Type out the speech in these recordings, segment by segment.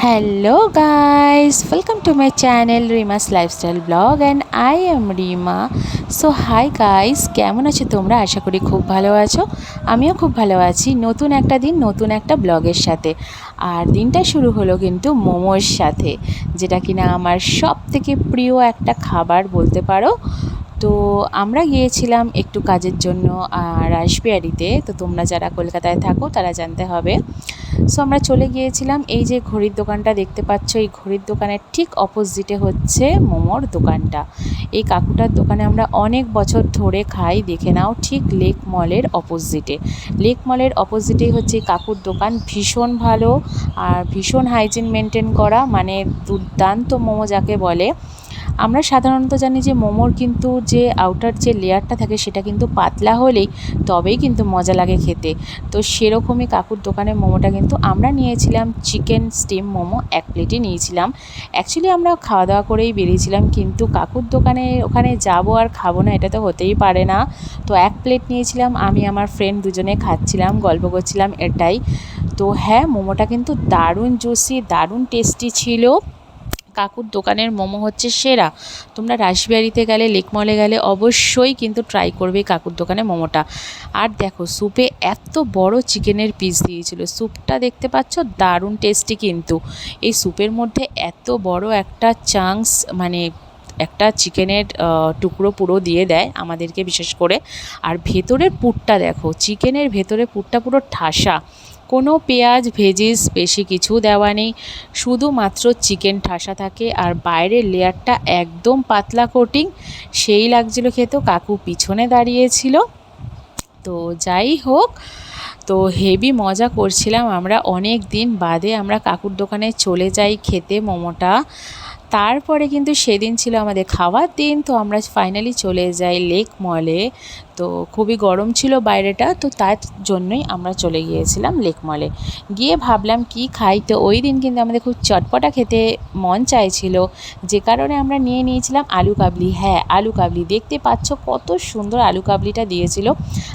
Hello guys, welcome to my channel Rima's Lifestyle Blog and I am Rima. So hi guys, কেমন আছো তোমরা? আশা করি খুব ভালো আছো। আমিও খুব ভালো আছি। নতুন একটা দিন নতুন একটা ব্লগের সাথে। আর দিনটা শুরু হলো কিন্তু মোমোর সাথে, যেটা কিনা আমার সবথেকে প্রিয় একটা খাবার বলতে পারো। তো আমরা গিয়েছিলাম একটু কাজের জন্য রাসবিহারীতে। তো তোমরা যারা কলকাতায় থাকো তারা জানতে হবে। সো আমরা চলে গিয়েছিলাম, এই যে ঘড়ির দোকানটা দেখতে পাচ্ছ, এই ঘড়ির দোকানের ঠিক অপোজিটে হচ্ছে মোমোর দোকানটা। এই কাকুটার দোকানে আমরা অনেক বছর ধরে খাই, দেখে নাও, ঠিক লেক মলের অপোজিটে। লেক মলের অপোজিটেই হচ্ছে এই কাকুর দোকান। ভীষণ ভালো আর ভীষণ হাইজিন মেনটেন করা, মানে দুর্দান্ত মোমো যাকে বলে। আমরা সাধারণত জানি যে মোমোর কিন্তু যে আউটার যে লেয়ারটা থাকে সেটা কিন্তু পাতলা হলেই তবেই কিন্তু মজা লাগে খেতে। তো সেরকমই কাকুর দোকানে মোমোটা কিন্তু আমরা নিয়েছিলাম চিকেন স্টিম মোমো, এক প্লেটই নিয়েছিলাম। অ্যাকচুয়ালি আমরা খাওয়া দাওয়া করেই বেরিয়েছিলাম, কিন্তু কাকুর দোকানে ওখানে যাব আর খাবো না এটা তো হতেই পারে না। তো এক প্লেট নিয়েছিলাম, আমি আমার ফ্রেন্ড দুজনে খাচ্ছিলাম, গল্প করছিলাম, এটাই। তো হ্যাঁ, মোমোটা কিন্তু দারুণ জুসি, দারুণ টেস্টি ছিল। কাকুর দোকানের মোমো হচ্ছে সেরা। তোমরা রাসবিহারীতে গেলে, লেক মলে গেলে অবশ্যই কিন্তু ট্রাই করবে কাকুর দোকানে মোমোটা। আর দেখো, স্যুপে এত বড় চিকেনের পিস দিয়েছিল, স্যুপটা দেখতে পাচ্ছ, দারুণ টেস্টি। কিন্তু এই স্যুপের মধ্যে এত বড় একটা চাংস, মানে একটা চিকেনের টুকরো পুরো দিয়ে দেয় আমাদেরকে, বিশেষ করে। আর ভেতরের পুরটা দেখো, চিকেনের ভেতরে পুরটা পুরো ঠাসা, কোনো পেঁয়াজ ভেজিস বেশি কিছু দেওয়া নেই, শুধুমাত্র চিকেন ঠাসা থাকে আর বাইরের লেয়ারটা একদম পাতলা কোটিং। সেই লাগছিল খেতে। কাকু পিছনে দাঁড়িয়েছিল। তো যাই হোক, তো হেভি মজা করছিলাম আমরা। অনেক দিন বাদে আমরা কাকুর দোকানে চলে যাই খেতে মোমোটা। তারপরে কিন্তু সেদিন ছিল আমাদের খাওয়ার দিন, তো আমরা ফাইনালি চলে যাই লেক মলে। তো খুবই গরম ছিল বাইরেটা, তো তার জন্যই আমরা চলে গিয়েছিলাম লেক মলে। গিয়ে ভাবলাম কি খাই, তো ওই দিন কিন্তু আমাদের খুব চটপটা খেতে মন চাইছিল, যে কারণে আমরা নিয়ে নিয়েছিলাম আলু কাবলি। হ্যাঁ, আলু কাবলি দেখতে পাচ্ছ কত সুন্দর আলু কাবলিটা দিয়েছিল।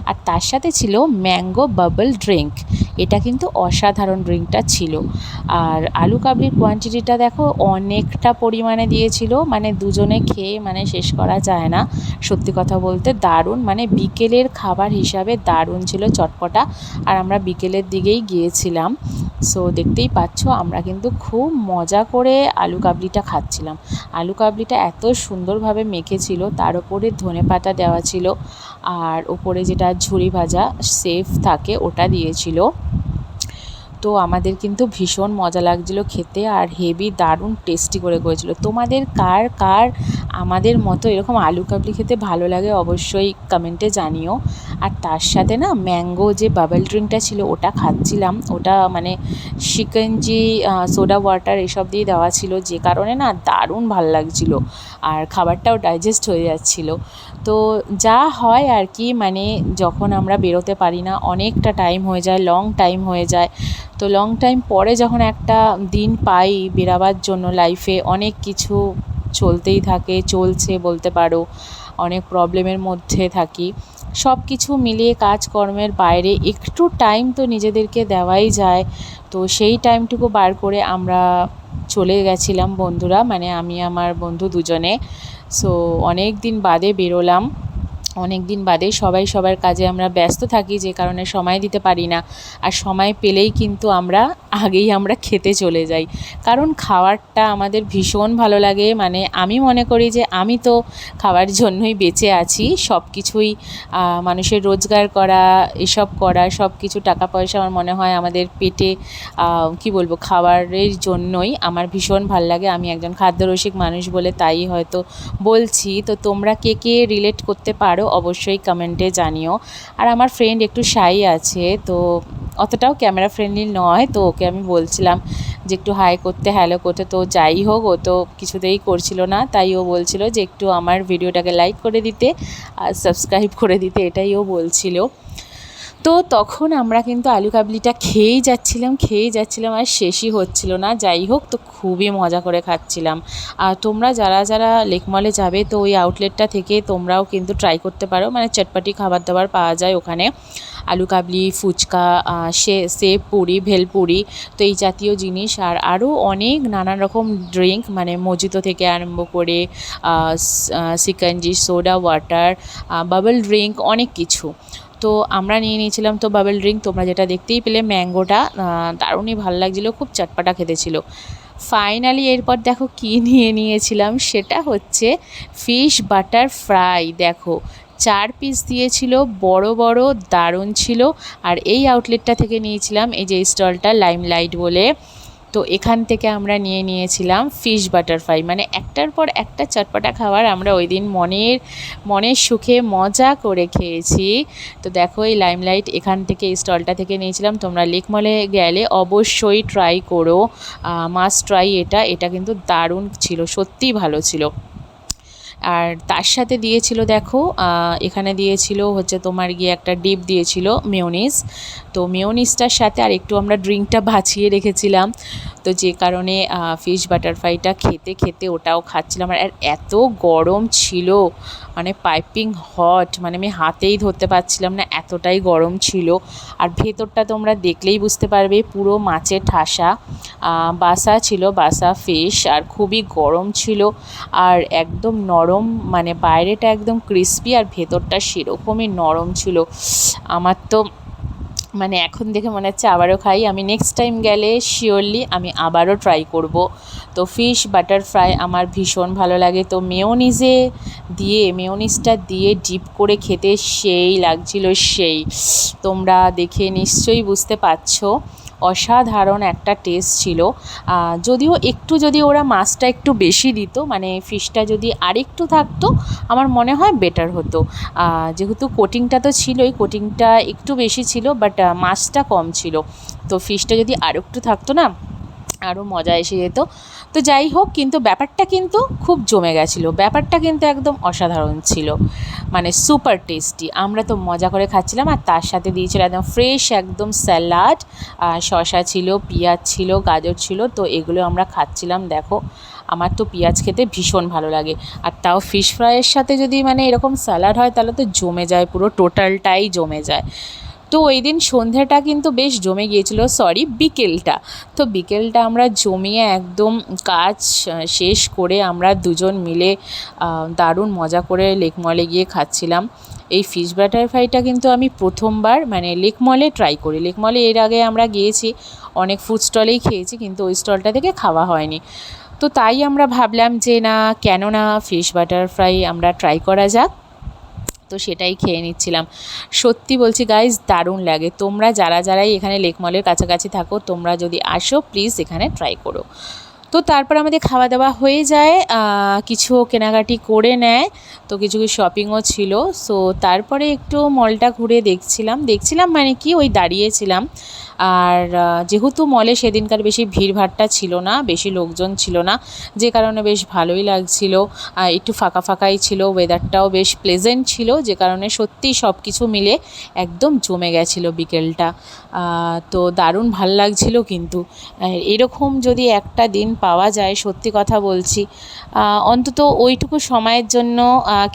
আর তার সাথে ছিল ম্যাঙ্গো বাবল ড্রিঙ্ক। এটা কিন্তু অসাধারণ ড্রিঙ্কটা ছিল। আর আলু কাবলির কোয়ান্টিটিটা দেখো, অনেকটা পরিমাণে দিয়েছিল, মানে দুজনে খেয়ে মানে শেষ করা যায় না। সত্যি কথা বলতে দারুণ, মানে বিকেলের খাবার হিসাবে দারুণ ছিল, চটপটা। আর আমরা বিকেলের দিকেই গিয়েছিলাম। সো দেখতেই পাচ্ছ, আমরা কিন্তু খুব মজা করে আলু কাবলিটা খাচ্ছিলাম। আলু কাবলিটা এত সুন্দরভাবে মেখেছিল, তার উপরে ধনেপাতা দেওয়া ছিল, আর ওপরে যেটা ঝুরি ভাজা সেফ থাকে ওটা দিয়েছিল। তো আমাদের কিন্তু ভীষণ মজা লাগছিলো খেতে, আর হেভি দারুণ টেস্টি করে করেছিল। তোমাদের কার কার আমাদের মতো এরকম আলু কাবলি খেতে ভালো লাগে অবশ্যই কমেন্টে জানিও। আর তার সাথে না ম্যাঙ্গো যে বাবল ড্রিঙ্কটা ছিল ওটা খাচ্ছিলাম, ওটা মানে শিকঞ্জি, সোডা ওয়াটার এসব দিয়ে দেওয়া ছিল, যে কারণে না দারুণ ভাল লাগছিলো, আর খাবারটাও ডাইজেস্ট হয়ে যাচ্ছিলো। তো যা হয় আর কি, মানে যখন আমরা বেরোতে পারি না, অনেকটা টাইম হয়ে যায়, লং টাইম হয়ে যায়। তো লং টাইম পরে যখন একটা দিন পাই বেরাবার জন্য, লাইফে অনেক কিছু চলতেই থাকে, চলছে বলতে পারো, অনেক প্রবলেমের মধ্যে থাকি। সব কিছু মিলিয়ে কাজকর্মের বাইরে একটু টাইম তো নিজেদেরকে দেওয়াই যায়। তো সেই টাইমটুকু বার করে আমরা চলে গেছিলাম বন্ধুরা, মানে আমি আমার বন্ধু দুজনে। সো অনেক দিন বাদে বেরোলাম, অনেক দিন বাদে। সবাই সবার কাজে আমরা ব্যস্ত থাকি, যে কারণে সময় দিতে পারি না। আর সময় পেলেই কিন্তু আমরা খেতে চলে যাই, কারণ খাবারটা আমাদের ভীষণ ভালো লাগে। মানে আমি মনে করি যে আমি তো খাওয়ার জন্যই বেঁচে আছি। সব কিছুই মানুষের রোজগার করা, এসব করা, সব কিছু টাকা পয়সা আমার মনে হয় আমাদের পেটে কি বলবো, খাবারের জন্যই। আমার ভীষণ ভাল লাগে, আমি একজন খাদ্যরসিক মানুষ বলে তাই হয়তো বলছি। তো তোমরা কে কে রিলেট করতে পারো অবশ্যই কমেন্টে জানিও। আর আমার ফ্রেন্ড একটু শাই আছে, তো অতটাও ক্যামেরা ফ্রেন্ডলি নয়, তো ওকে আমি বলছিলাম যে একটু হাই করতে, হ্যালো করতে। তো যাই হোক, ও তো কিছুতেই করছিল না, তাই ও বলছিল যে একটু আমার ভিডিওটাকে লাইক করে দিতে আর সাবস্ক্রাইব করে দিতে, এটাই ও বলছিল। তো তখন আমরা কিন্তু আলু কাবলিটা খেয়েই যাচ্ছিলাম আর শেষই হচ্ছিল না। যাই হোক, তো খুবই মজা করে খাচ্ছিলাম। আর তোমরা যারা যারা লেক মলে যাবে তো ওই আউটলেটটা থেকে তোমরাও কিন্তু ট্রাই করতে পারো, মানে চটপটি খাবার দাবার পাওয়া যায় ওখানে, আলু কাবলি, ফুচকা, সেব পুরি, ভেলপুরি, তো এই জাতীয় জিনিস। আর আরও অনেক নানান রকম ড্রিঙ্ক, মানে মজিতো থেকে আরম্ভ করে সিকাঞ্জি, সোডা ওয়াটার, বাবল ড্রিঙ্ক, অনেক কিছু। তো আমরা নিয়ে নিয়েছিলাম তো বাবল ড্রিঙ্ক, তোমরা যেটা দেখতেই পেলে, ম্যাঙ্গোটা দারুণই ভালো লাগছিলো, খুব চটপাটা খেতে ছিল। ফাইনালি এরপর দেখো কী নিয়ে নিয়েছিলাম, সেটা হচ্ছে ফিশ বাটার ফ্রাই। দেখো 4 পিস দিয়েছিল, বড় বড়, দারুণ ছিল। আর এই আউটলেটটা থেকে নিয়েছিলাম, এই যে স্টলটা লাইমলাইট বলে, তো এখান থেকে আমরা নিয়ে নিয়েছিলাম ফিশ বাটার ফ্রাই। মানে একটার পর একটা চটপটা খাবার আমরা ওই দিন মনের সুখে মজা করে খেয়েছি। তো দেখো এই লাইমলাইট এখান থেকে, এই স্টলটা থেকে নিয়েছিলাম। তোমরা লেক মলে গেলে অবশ্যই ট্রাই করো, মাস্ট ট্রাই এটা কিন্তু দারুণ ছিল, সত্যিই ভালো ছিল। আর তার সাথে দিয়েছিল দেখো, এখানে দিয়েছিল হচ্ছে তোমার গিয়ে একটা ডিপ দিয়েছিল মেয়োনিজ। তো মেয়োনিজটার সাথে আর একটু আমরা ড্রিঙ্কটা বাঁচিয়ে রেখেছিলাম, তো যে কারণে ফিশ বাটার ফ্রাইটা খেতে খেতে ওটাও খাচ্ছিলাম। আর এত গরম ছিল, মানে পাইপিং হট, মানে আমি হাতেই ধরতে পারছিলাম না, এতটাই গরম ছিল। আর ভেতরটা তোমরা দেখলেই বুঝতে পারবে, পুরো মাছের ঠাসা, বাসা ছিল, বাসা ফিশ, আর খুবই গরম ছিল। আর একদম নরম, মানে বাইরেটা একদম ক্রিস্পি আর ভেতরটা সেরকমই নরম ছিল। আমার তো মানে এখন দেখে মনে হচ্ছে আবারও খাই। আমি নেক্সট টাইম গেলে শিওরলি আমি আবারও ট্রাই করব। তো ফিশ বাটার ফ্রাই আমার ভীষণ ভালো লাগে। তো মেয়োনিজটা দিয়ে ডিপ করে খেতে সেই লাগছিল, সেই। তোমরা দেখে নিশ্চয়ই বুঝতে পারছো, অসাধারণ একটা টেস্ট ছিল। যদিও একটু যদি ওরা মাছটা একটু বেশি দিত, মানে ফিশটা যদি আরেকটু থাকতো, আমার মনে হয় বেটার হতো। যেহেতু কোটিংটা তো ছিলই, কোটিংটা একটু বেশি ছিল, বাট মাছটা কম ছিল। তো ফিশটা যদি আরও একটু থাকতো না, আরও মজা এসে যেত। তো যাই হোক, কিন্তু ব্যাপারটা কিন্তু খুব জমে গেছিলো, ব্যাপারটা কিন্তু একদম অসাধারণ ছিল, মানে সুপার টেস্টি। আমরা তো মজা করে খাচ্ছিলাম। আর তার সাথে দিয়েছিল একদম ফ্রেশ একদম স্যালাড, শসা ছিল, পেঁয়াজ ছিল, গাজর ছিল, তো এগুলো আমরা খাচ্ছিলাম। দেখো আমার তো পেঁয়াজ খেতে ভীষণ ভালো লাগে, আর তাও ফিশ ফ্রাইয়ের সাথে যদি মানে এরকম স্যালাড হয় তাহলে তো জমে যায়, পুরো টোটালটাই জমে যায়। তো ওই দিন সন্ধ্যাটা কিন্তু বেশ জমে গিয়েছিল, সরি বিকেলটা। তো বিকেলটা আমরা জমিয়ে একদম কাজ শেষ করে আমরা দুজন মিলে দারুণ মজা করে লেক মলে গিয়ে খাচ্ছিলাম। এই ফিশ বাটার ফ্রাইটা কিন্তু আমি প্রথমবার মানে লেক মলে ট্রাই করি। লেক মলে এর আগে আমরা গিয়েছি, অনেক ফুড স্টলেই খেয়েছি, কিন্তু ওই স্টলটা থেকে খাওয়া হয়নি। তো তাই আমরা ভাবলাম যে না, কেন না ফিশ বাটার ফ্রাই আমরা ট্রাই করা যাক। তো সেটাই খেয়ে নিচ্ছিলাম। সত্যি বলছি গাইজ, দারুণ লাগে। তোমরা যারাই এখানে লেক মলের কাছাকাছি থাকো, তোমরা যদি আসো প্লিজ এখানে ট্রাই করো। তো তারপর আমাদের খাওয়া দাওয়া হয়ে যায়, কিছু কেনাকাটি করে নেয়, তো কিছু শপিংও ছিল। সো তারপরে একটু মলটা ঘুরে দেখছিলাম মানে কি, ওই দাঁড়িয়েছিলাম। আর যেহেতু মলে সেদিনকার বেশি ভিড়ভাট্টা ছিল না, বেশি লোকজন ছিল না, যে কারণে বেশ ভালোই লাগছিল। একটু ফাঁকা ফাঁকাই ছিল, ওয়েদারটাও বেশ প্লেজেন্ট ছিল, যে কারণে সত্যিই সব কিছু মিলে একদম জমে গেছিলো বিকেলটা। তো দারুণ ভাল লাগছিল। কিন্তু এরকম যদি একটা দিন পাওয়া যায়, সত্যি কথা বলছি, অন্তত ওইটুকু সময়ের জন্য,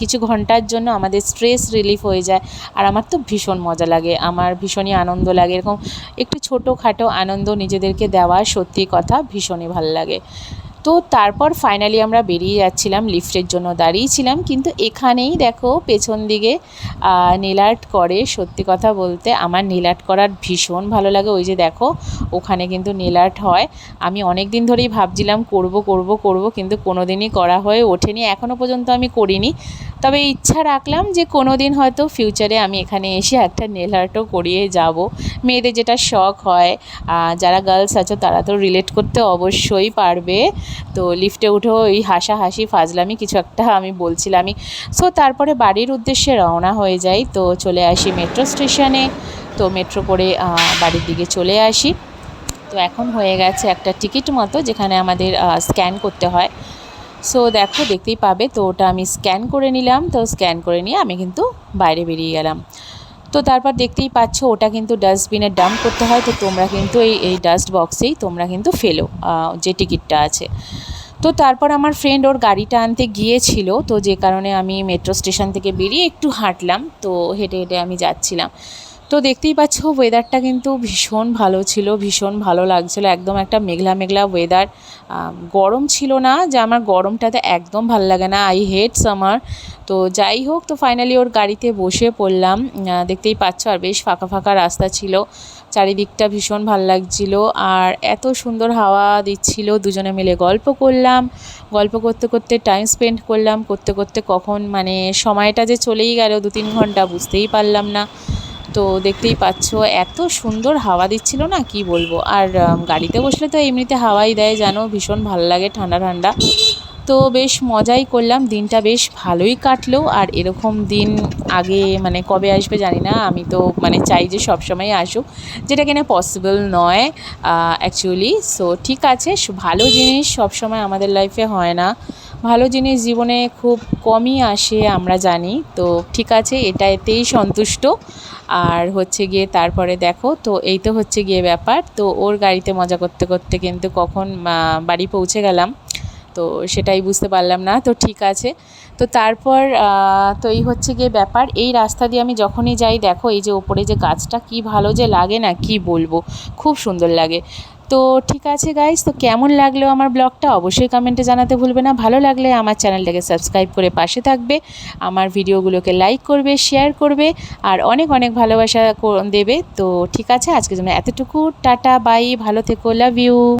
কিছু ঘন্টার জন্য আমাদের স্ট্রেস রিলিফ হয়ে যায়। আর আমার তো ভীষণ মজা লাগে, আমার ভীষণই আনন্দ লাগে, এরকম একটু ছোটোখাটো আনন্দ নিজেদেরকে দেওয়া, সত্যি কথা ভীষণই ভালো লাগে। তো তারপর ফাইনালি আমরা বেরিয়ে যাচ্ছিলাম, লিফটের জন্য দাঁড়িয়েছিলাম। কিন্তু এখানেই দেখো পেছন দিকে নেল আর্ট করে। সত্যি কথা বলতে আমার নেল আর্ট করার ভীষণ ভালো লাগে। ওই যে দেখো ওখানে কিন্তু নেল আর্ট হয়। আমি অনেক দিন ধরেই ভাবছিলাম করব, কিন্তু কোনো দিনই করা হয়ে ওঠেনি, এখনও পর্যন্ত আমি করিনি। তবে ইচ্ছা রাখলাম যে কোনো দিন হয়তো ফিউচারে আমি এখানে এসে একটা নেল আর্টও করিয়ে যাব। মেয়েদের যেটা শখ হয়, যারা গার্লস আছো তারা তো রিলেট করতে অবশ্যই পারবে। তো লিফটে উঠেও এই হাসাহাসি ফাজলামি কিছু একটা আমি বলছিলামই। সো তারপরে বাড়ির উদ্দেশ্যে রওনা হয়ে যাই। তো চলে আসি মেট্রো স্টেশনে। তো মেট্রো করে বাড়ির দিকে চলে আসি। তো এখন হয়ে গেছে একটা টিকিট মতো, যেখানে আমাদের স্ক্যান করতে হয়। সো দেখো দেখতেই পাবে, তো ওটা আমি স্ক্যান করে নিলাম। তো স্ক্যান করে নিয়ে আমি কিন্তু বাইরে বেরিয়ে গেলাম। তো তারপর দেখতেই পাচ্ছ ওটা কিন্তু ডাস্টবিনে ডাম্প করতে হয়। তো তোমরা কিন্তু এই ডাস্ট বক্সেই তোমরা কিন্তু ফেলো যে টিকিটটা আছে। তো তারপর আমার ফ্রেন্ড ওর গাড়িটা আনতে গিয়েছিল, তো যে কারণে আমি মেট্রো স্টেশন থেকে বেরিয়ে একটু হাঁটলাম, তো হেঁটে হেঁটে আমি যাচ্ছিলাম। তো দেখতেই পাচ্ছ ওয়েদারটা কিন্তু ভীষণ ভালো ছিল, ভীষণ ভালো লাগছিলো, একদম একটা মেঘলা মেঘলা ওয়েদার। গরম ছিল না, যে আমার গরমটাতে একদম ভালো লাগে না, আই হেট সামার। তো যাই হোক, তো ফাইনালি ওর গাড়িতে বসে পড়লাম। দেখতেই পাচ্ছ আর বেশ ফাঁকা ফাঁকা রাস্তা ছিল, চারিদিকটা ভীষণ ভালো লাগছিলো আর এত সুন্দর হাওয়া দিচ্ছিল। দুজনে মিলে গল্প করলাম, গল্প করতে করতে টাইম স্পেন্ড করলাম, করতে করতে কখন মানে সময়টা যে চলেই গেল 2-3 ঘন্টা বুঝতেই পারলাম না। তো দেখতেই পাচ্ছ এত সুন্দর হাওয়া দিচ্ছিল না, কি বলবো। আর গাড়িতে বসলে তো এমনিতে হাওয়াই দেয়, জানো ভীষণ ভালো লাগে, ঠান্ডা ঠান্ডা। তো বেশ মজাই করলাম, দিনটা বেশ ভালোই কাটলো। আর এরকম দিন আগে মানে কবে আসবে জানি না, আমি তো মানে চাই যে সবসময় আসুক, যেটা কিনা পসিবল নয় অ্যাকচুয়ালি। সো ঠিক আছে, ভালো জিনিস সবসময় আমাদের লাইফে হয় না, ভালো জিনিস জীবনে খুব কমই আসে আমরা জানি। তো ঠিক আছে, এতেই সন্তুষ্ট। আর হচ্ছে গিয়ে তারপরে দেখো, তো এই তো হচ্ছে গিয়ে ব্যাপার। তো ওর গাড়িতে মজা করতে করতে কিন্তু কখন বাড়ি পৌঁছে গেলাম, তো সেটাই বুঝতে পারলাম না। তো ঠিক আছে, তো তারপর তো এই হচ্ছে গিয়ে ব্যাপার। এই রাস্তা দিয়ে আমি যখনই যাই, দেখো এই যে ওপরে যে গাছটা, কি ভালো যে লাগে না, কি বলবো, খুব সুন্দর লাগে। তো ঠিক আছে গাইস, তো কেমন লাগলো আমার ব্লগটা অবশ্যই কমেন্টে জানাতে ভুলবে না। ভালো লাগলে আমার চ্যানেলটাকে সাবস্ক্রাইব করে পাশে থাকবে, আমার ভিডিওগুলোকে লাইক করবে, শেয়ার করবে আর অনেক অনেক ভালোবাসা দেবে। তো ঠিক আছে, আজকের জন্য এতটুকু, টাটা বাই, ভালো থেকো, লাভ ইউ।